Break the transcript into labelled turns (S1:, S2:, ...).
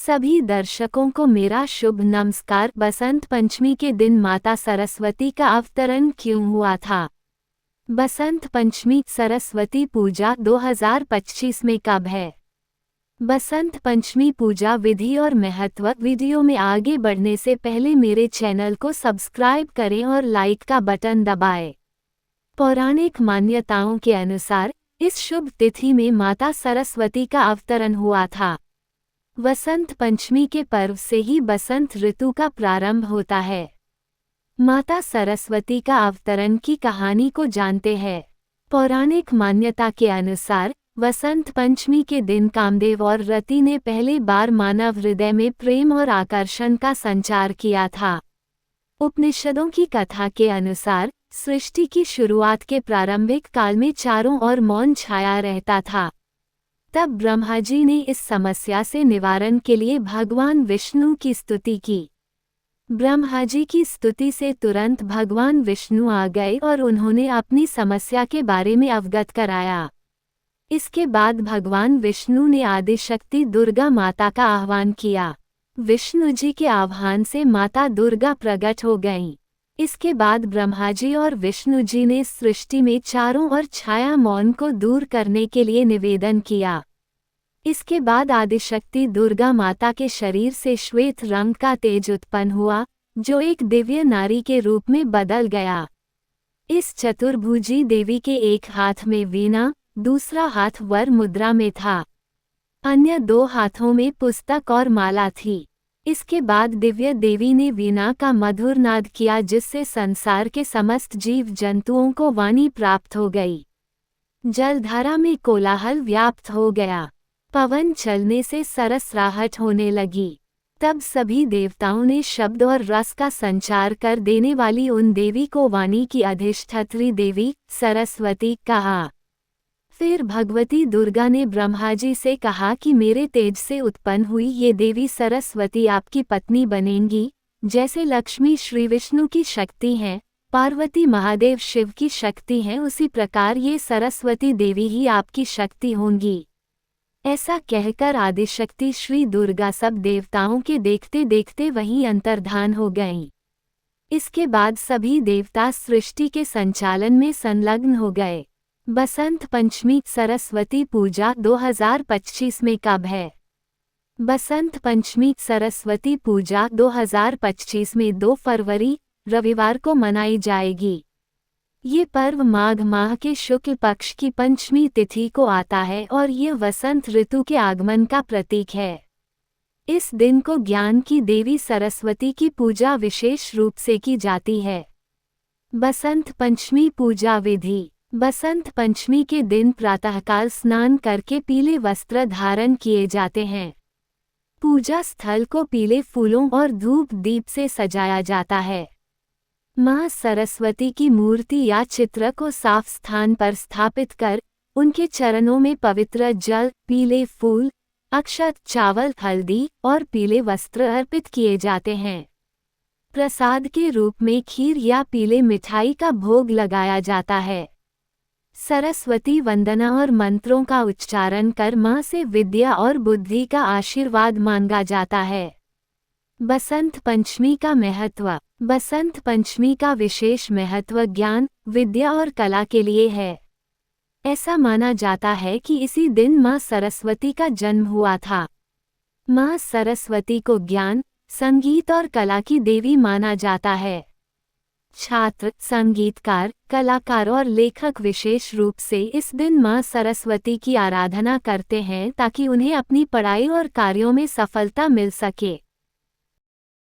S1: सभी दर्शकों को मेरा शुभ नमस्कार। बसंत पंचमी के दिन माता सरस्वती का अवतरण क्यों हुआ था? बसंत पंचमी सरस्वती पूजा 2025 में कब है? बसंत पंचमी पूजा विधि और महत्व। वीडियो में आगे बढ़ने से पहले मेरे चैनल को सब्सक्राइब करें और लाइक का बटन दबाएं। पौराणिक मान्यताओं के अनुसार इस शुभ तिथि में माता सरस्वती का अवतरण हुआ था। वसंत पंचमी के पर्व से ही बसंत ऋतु का प्रारंभ होता है। माता सरस्वती का अवतरण की कहानी को जानते हैं। पौराणिक मान्यता के अनुसार वसंत पंचमी के दिन कामदेव और रति ने पहली बार मानव हृदय में प्रेम और आकर्षण का संचार किया था। उपनिषदों की कथा के अनुसार सृष्टि की शुरुआत के प्रारंभिक काल में चारों ओर मौन छाया रहता था। तब ब्रह्मा जी ने इस समस्या से निवारण के लिए भगवान विष्णु की स्तुति की। ब्रह्मा जी की स्तुति से तुरंत भगवान विष्णु आ गए और उन्होंने अपनी समस्या के बारे में अवगत कराया। इसके बाद भगवान विष्णु ने आदिशक्ति दुर्गा माता का आह्वान किया। विष्णु जी के आह्वान से माता दुर्गा प्रकट हो गईं। इसके बाद ब्रह्मा जी और विष्णु जी ने सृष्टि में चारों ओर छाया मौन को दूर करने के लिए निवेदन किया। इसके बाद आदिशक्ति दुर्गा माता के शरीर से श्वेत रंग का तेज उत्पन्न हुआ, जो एक दिव्य नारी के रूप में बदल गया। इस चतुर्भुजी देवी के एक हाथ में वीणा, दूसरा हाथ वर मुद्रा में था। अन्य दो हाथों में पुस्तक और माला थी। इसके बाद दिव्य देवी ने वीणा का मधुर नाद किया, जिससे संसार के समस्त जीव जंतुओं को वाणी प्राप्त हो गई। जलधारा में कोलाहल व्याप्त हो गया। पवन चलने से सरसराहट होने लगी। तब सभी देवताओं ने शब्द और रस का संचार कर देने वाली उन देवी को वाणी की अधिष्ठात्री देवी सरस्वती कहा। फिर भगवती दुर्गा ने ब्रह्मा जी से कहा कि मेरे तेज से उत्पन्न हुई ये देवी सरस्वती आपकी पत्नी बनेंगी। जैसे लक्ष्मी श्री विष्णु की शक्ति हैं, पार्वती महादेव शिव की शक्ति हैं, उसी प्रकार ये सरस्वती देवी ही आपकी शक्ति होंगी। ऐसा कहकर आदिशक्ति श्री दुर्गा सब देवताओं के देखते देखते वहीं अंतर्धान हो गईं। इसके बाद सभी देवता सृष्टि के संचालन में संलग्न हो गए। बसंत पंचमी सरस्वती पूजा 2025 में कब है? बसंत पंचमी सरस्वती पूजा 2025 में 2 फरवरी रविवार को मनाई जाएगी। ये पर्व माघ माह के शुक्ल पक्ष की पंचमी तिथि को आता है और ये वसंत ऋतु के आगमन का प्रतीक है। इस दिन को ज्ञान की देवी सरस्वती की पूजा विशेष रूप से की जाती है। बसंत पंचमी पूजा विधि। बसंत पंचमी के दिन प्रातःकाल स्नान करके पीले वस्त्र धारण किए जाते हैं। पूजा स्थल को पीले फूलों और धूप दीप से सजाया जाता है। मां सरस्वती की मूर्ति या चित्र को साफ स्थान पर स्थापित कर उनके चरणों में पवित्र जल, पीले फूल, अक्षत, चावल, हल्दी और पीले वस्त्र अर्पित किए जाते हैं। प्रसाद के रूप में खीर या पीले मिठाई का भोग लगाया जाता है। सरस्वती वंदना और मंत्रों का उच्चारण कर मां से विद्या और बुद्धि का आशीर्वाद मांगा जाता है। बसंत पंचमी का महत्व। बसंत पंचमी का विशेष महत्व ज्ञान, विद्या और कला के लिए है। ऐसा माना जाता है कि इसी दिन मां सरस्वती का जन्म हुआ था। मां सरस्वती को ज्ञान, संगीत और कला की देवी माना जाता है। छात्र, संगीतकार, कलाकार और लेखक विशेष रूप से इस दिन मां सरस्वती की आराधना करते हैं ताकि उन्हें अपनी पढ़ाई और कार्यों में सफलता मिल सके।